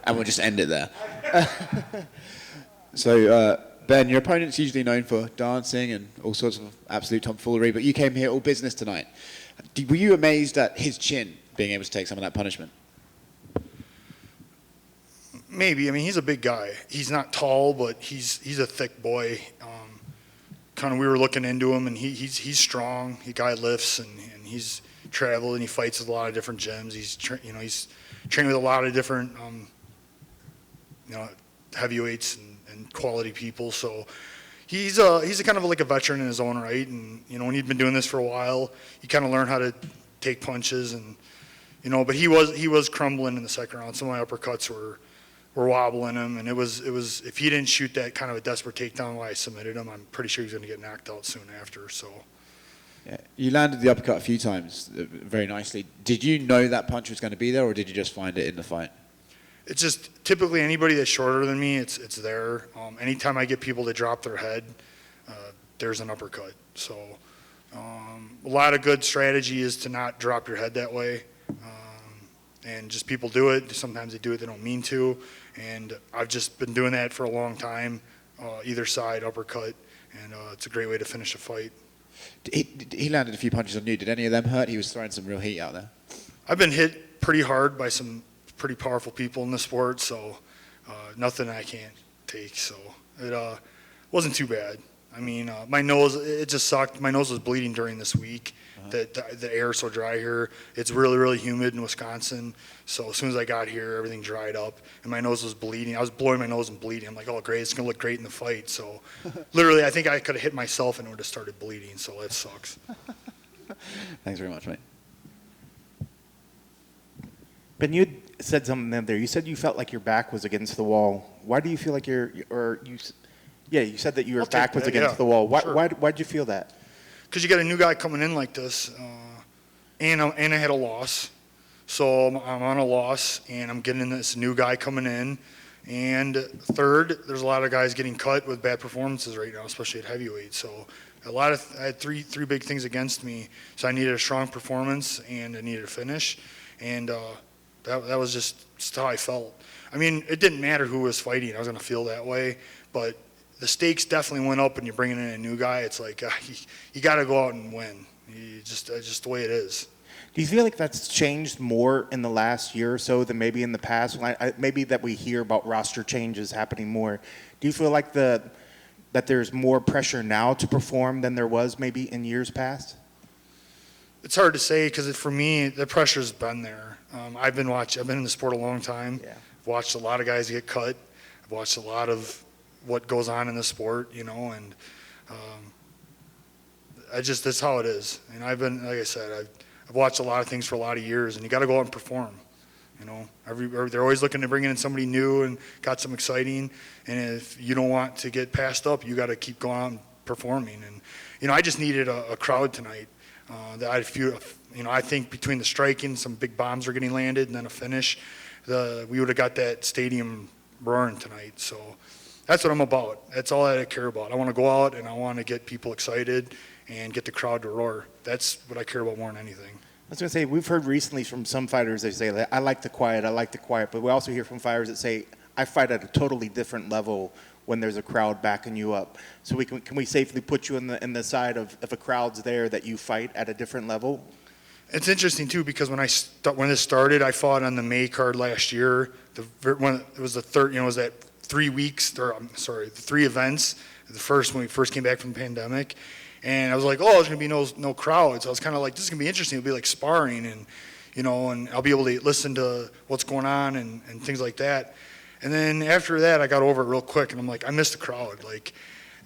And we'll just end it there. So, Ben, your opponent's usually known for dancing and all sorts of absolute tomfoolery, but you came here all business tonight. Were you amazed at his chin being able to take some of that punishment? Maybe. I mean, he's a big guy. He's not tall, but he's a thick boy. Kind of, we were looking into him, and he's strong. The guy lifts, and he's traveled, and he fights with a lot of different gyms. He's trained with a lot of different heavyweights and quality people. So he's a kind of like a veteran in his own right. And when he'd been doing this for a while, he kind of learned how to take punches, and but he was crumbling in the second round. Some of my uppercuts were wobbling him, and it was if he didn't shoot that kind of a desperate takedown while I submitted him, I'm pretty sure he was going to get knocked out soon after. So yeah, you landed the uppercut a few times very nicely. Did you know that punch was going to be there, or did you just find it in the fight? It's just typically anybody that's shorter than me, it's there. Anytime I get people to drop their head, there's an uppercut. So a lot of good strategy is to not drop your head that way. And just people do it. Sometimes they do it, they don't mean to. And I've just been doing that for a long time, either side, uppercut. And it's a great way to finish a fight. He landed a few punches on you. Did any of them hurt? He was throwing some real heat out there. I've been hit pretty hard by some pretty powerful people in the sport, so nothing I can't take. So it wasn't too bad. I mean, my nose, it just sucked. My nose was bleeding during this week. The air is so dry here. It's really, really humid in Wisconsin. So as soon as I got here, everything dried up, and my nose was bleeding. I was blowing my nose and bleeding. I'm like, oh, great, it's going to look great in the fight. So literally, I think I could have hit myself and it would have started bleeding, so that sucks. Thanks very much, mate. Ben, you said something there. You said you felt like your back was against the wall. Why do you feel like you said that your back was against the wall. Why'd you feel that? Because you got a new guy coming in like this, and I had a loss. So I'm on a loss, and I'm getting this new guy coming in. And third, there's a lot of guys getting cut with bad performances right now, especially at heavyweight. So I had three big things against me. So I needed a strong performance, and I needed a finish. And that was just how I felt. I mean, it didn't matter who was fighting. I was going to feel that way. But the stakes definitely went up when you're bringing in a new guy. It's like you got to go out and win. Just the way it is. Do you feel like that's changed more in the last year or so than maybe in the past? Maybe that we hear about roster changes happening more. Do you feel like that there's more pressure now to perform than there was maybe in years past? It's hard to say because for me, the pressure's been there. I've been in the sport a long time. Yeah. I've watched a lot of guys get cut. I've watched a lot of what goes on in the sport, and that's how it is. And I've been, like I said, I've watched a lot of things for a lot of years, and you got to go out and perform. They're always looking to bring in somebody new and got some exciting. And if you don't want to get passed up, you got to keep going out and performing. And I just needed a crowd tonight. I think between the striking, some big bombs are getting landed, and then a finish, we would have got that stadium roaring tonight. So that's what I'm about. That's all I care about. I want to go out and I want to get people excited and get the crowd to roar. That's what I care about more than anything. I was going to say, we've heard recently from some fighters, they say, I like the quiet, but we also hear from fighters that say, I fight at a totally different level when there's a crowd backing you up. So can we safely put you in the side of if a crowd's there that you fight at a different level? It's interesting too because when this started, I fought on the May card last year. It was the third, it was that 3 weeks, the 3 events. The first when we first came back from the pandemic, and I was like, oh, there's gonna be no crowds. I was kind of like, this is gonna be interesting. It'll be like sparring, and and I'll be able to listen to what's going on and things like that. And then after that, I got over it real quick, and I'm like, I miss the crowd. Like,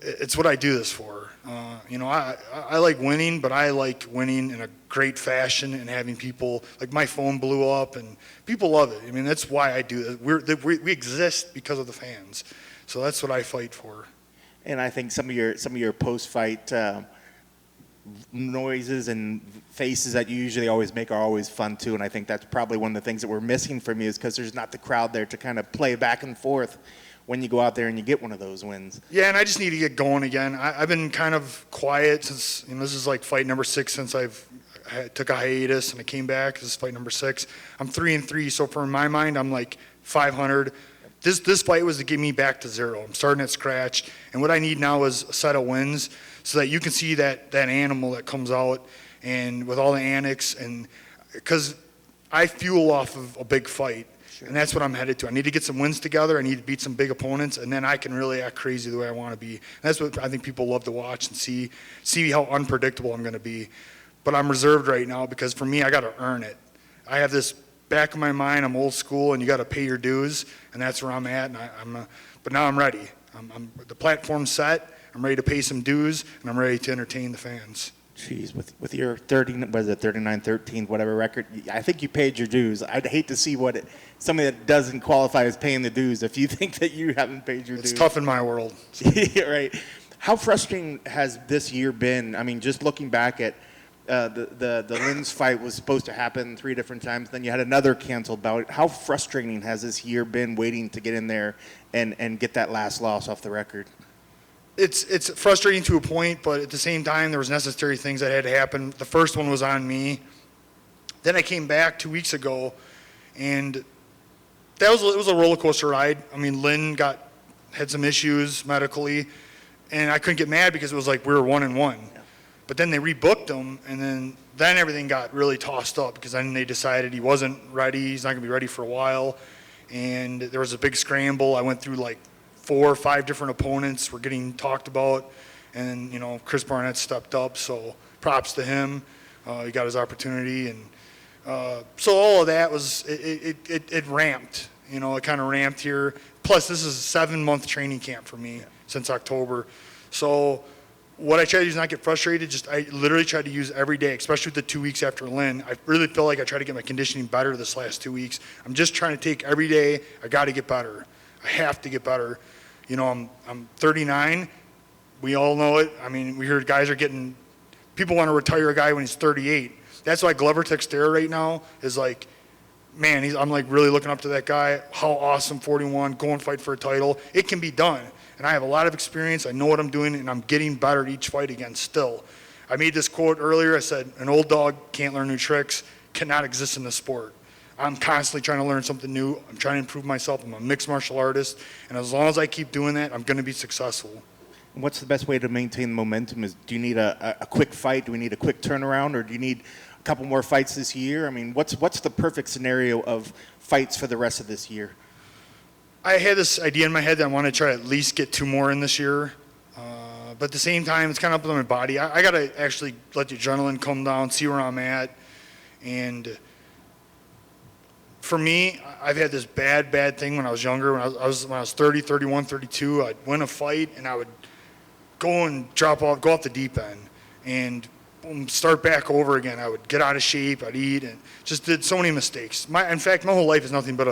it's what I do this for. I like winning, but I like winning in a great fashion and having people, like my phone blew up, and people love it. I mean, that's why I do it. We exist because of the fans. So that's what I fight for. And I think some of your post-fight noises and faces that you usually always make are always fun too, and I think that's probably one of the things that we're missing from you is because there's not the crowd there to kind of play back and forth when you go out there and you get one of those wins. Yeah, and I just need to get going again. I've been kind of quiet since, this is like fight number 6 since I've I took a hiatus and I came back. This is fight number 6. I'm 3-3, so for my mind, I'm like 500. This fight was to get me back to 0. I'm starting at scratch, and what I need now is a set of wins so that you can see that animal that comes out, and with all the annex, and because I fuel off of a big fight. Sure. And that's what I'm headed to. I need to get some wins together. I need to beat some big opponents, and then I can really act crazy the way I want to be. And that's what I think people love to watch and see how unpredictable I'm going to be. But I'm reserved right now because for me, I got to earn it. I have this back of my mind. I'm old school, and you got to pay your dues, and that's where I'm at. And but now I'm ready. The platform's set. I'm ready to pay some dues, and I'm ready to entertain the fans. Jeez, with your 39-13, whatever record, I think you paid your dues. I'd hate to see somebody that doesn't qualify as paying the dues if you think that you haven't paid your dues. It's tough in my world. Right. How frustrating has this year been? I mean, just looking back at the Lynn's fight was supposed to happen 3 different times. Then you had another canceled bout. How frustrating has this year been waiting to get in there and get that last loss off the record? It's frustrating to a point, but at the same time, there was necessary things that had to happen. The first one was on me. Then I came back 2 weeks ago, and it was a roller coaster ride. I mean, Lynn had some issues medically, and I couldn't get mad because it was like we were 1-1. Yeah. But then they rebooked him, and then everything got really tossed up because then they decided he wasn't ready. He's not going to be ready for a while, and there was a big scramble. I went through like 4 or 5 different opponents were getting talked about, and Chris Barnett stepped up, so props to him. He got his opportunity, and so all of that was it ramped. It kind of ramped here. Plus, this is a 7-month training camp for me since October. So what I try to do is not get frustrated. I literally try to use every day, especially with the 2 weeks after Lynn. I really feel like I try to get my conditioning better this last 2 weeks. I'm just trying to take every day. I got to get better. I have to get better. I'm 39. We all know it. I mean, we heard people want to retire a guy when he's 38. That's why Glover Textera right now is like, man, I'm like really looking up to that guy. How awesome, 41, go and fight for a title. It can be done. And I have a lot of experience. I know what I'm doing, and I'm getting better at each fight again still. I made this quote earlier. I said, an old dog can't learn new tricks, cannot exist in the sport. I'm constantly trying to learn something new. I'm trying to improve myself. I'm a mixed martial artist. And as long as I keep doing that, I'm going to be successful. What's the best way to maintain momentum? Do you need a quick fight? Do we need a quick turnaround? Or do you need a couple more fights this year? I mean, what's the perfect scenario of fights for the rest of this year? I had this idea in my head that I want to try to at least get 2 more in this year. But at the same time, it's kind of up to my body. I got to actually let the adrenaline come down, see where I'm at. And for me, I've had this bad thing when I was younger. When I was 30, 31, 32, I'd win a fight and I would go and go off the deep end and boom, start back over again. I would get out of shape, I'd eat, and just did so many mistakes. In fact, my whole life is nothing but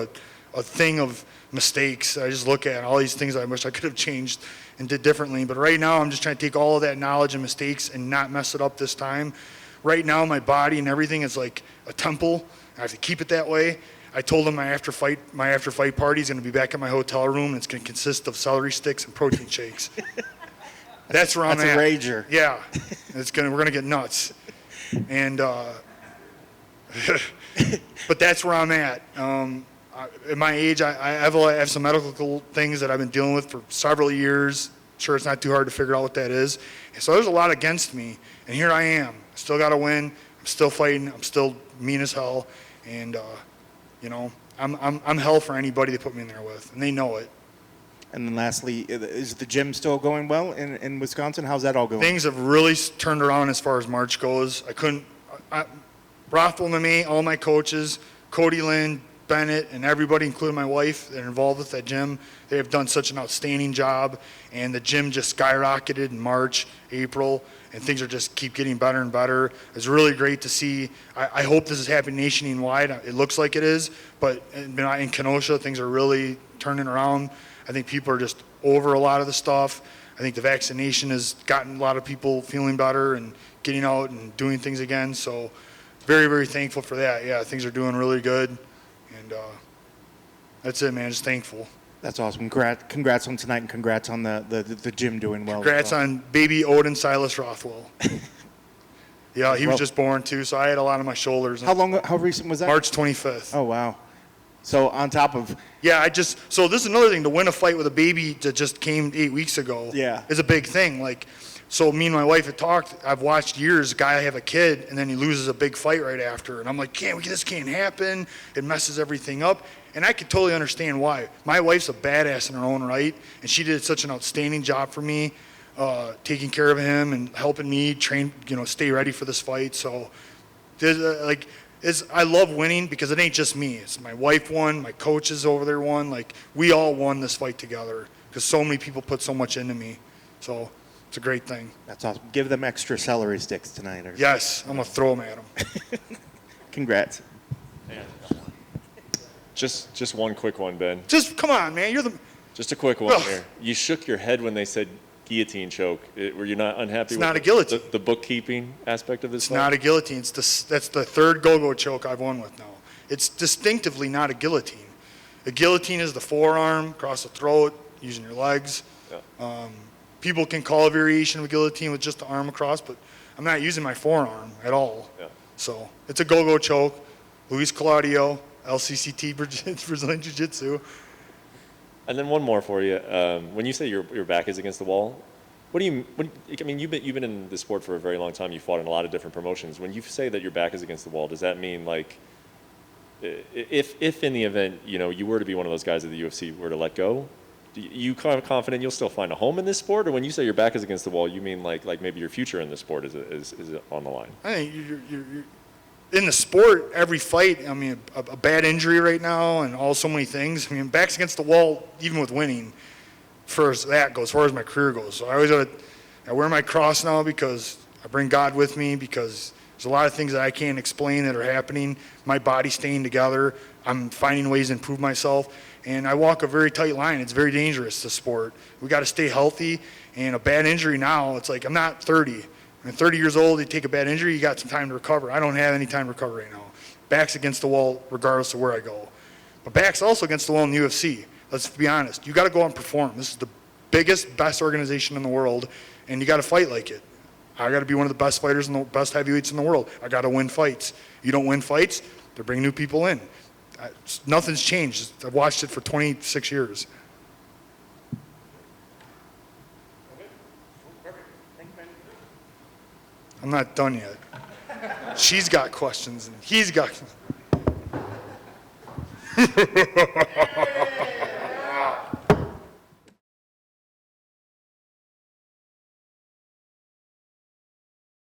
a thing of mistakes. I just look at all these things I wish I could have changed and did differently. But right now, I'm just trying to take all of that knowledge and mistakes and not mess it up this time. Right now, my body and everything is like a temple. I have to keep it that way. I told them my after fight party is going to be back at my hotel room, and it's going to consist of celery sticks and protein shakes. That's where I'm at. That's a rager. Yeah, we're going to get nuts, and but that's where I'm at. At my age, I have some medical things that I've been dealing with for several years. Sure, it's not too hard to figure out what that is. So there's a lot against me, and here I am. Still got to win. I'm still fighting. I'm still mean as hell, and I'm hell for anybody they put me in there with, and they know it. And then lastly, is the gym still going well in Wisconsin? How's that all going? Things have really turned around as far as March goes. Rothwell MMA, all my coaches, Cody Lynn, Bennett, and everybody, including my wife, that are involved with that gym, they have done such an outstanding job, and the gym just skyrocketed in March, April, and things are just keep getting better and better. It's really great to see. I hope this is happening nationwide. It looks like it is, but in Kenosha, things are really turning around. I think people are just over a lot of the stuff. I think the vaccination has gotten a lot of people feeling better and getting out and doing things again. So very, very thankful for that. Yeah, things are doing really good. And that's it, man. Just thankful. That's awesome. Congrats on tonight, and congrats on the gym doing well. Congrats on baby Odin Silas Rothwell. Yeah, he was Well- just born too, so I had a lot on my shoulders. How recent was that? March 25th. Oh, wow. So on top of, Yeah, so this is another thing, to win a fight with a baby that just came 8 weeks ago Yeah. is a big thing. Like, so me and my wife had talked, I've watched years, a guy have a kid, and then he loses a big fight right after. And I'm like, this can't happen. It messes everything up. And I could totally understand why. My wife's a badass in her own right, and she did such an outstanding job for me, taking care of him and helping me train, stay ready for this fight. So, I love winning because it ain't just me. It's my wife won, my coaches over there won. Like, we all won this fight together because so many people put so much into me. So it's a great thing. that's awesome. Give them extra celery sticks tonight. Or Yes, I'm going to throw them at them. Congrats. Just one quick one, Ben. Just come on, man. You're the. Just a quick one Ugh. here. You shook your head when they said guillotine choke. Were you not unhappy It's with not a guillotine. the bookkeeping aspect of this It's fight? not a guillotine. That's the third go-go choke I've won with now. It's distinctively not a guillotine. A guillotine is the forearm across the throat, using your legs. Yeah. People can call a variation of a guillotine with just the arm across, but I'm not using my forearm at all. Yeah. So it's a go-go choke. Luis Claudio, LCCT Brazilian Jiu-Jitsu. And then one more for you. When you say your back is against the wall, what do you? I mean, you've been in the sport for a very long time. You fought in a lot of different promotions. When you say that your back is against the wall, does that mean like, if in the event you were to be one of those guys that the UFC were to let go, you kind of confident you'll still find a home in this sport? Or when you say your back is against the wall, you mean like maybe your future in this sport is on the line? I think you're in the sport, every fight, I mean, a bad injury right now and so many things. I mean, back's against the wall, even with winning, as far as my career goes. So I wear my cross now because I bring God with me, because there's a lot of things that I can't explain that are happening. My body's staying together. I'm finding ways to improve myself. And I walk a very tight line. It's very dangerous, this sport. We got to stay healthy. And a bad injury now, it's like I'm not 30. I'm 30 years old, you take a bad injury, you got some time to recover. I don't have any time to recover right now. Back's against the wall regardless of where I go. But back's also against the wall in the UFC. Let's be honest. You got to go out and perform. This is the biggest, best organization in the world, and you got to fight like it. I got to be one of the best fighters and the best heavyweights in the world. I got to win fights. You don't win fights, they bring new people in. Nothing's changed. I've watched it for 26 years. I'm not done yet. She's got questions and he's got.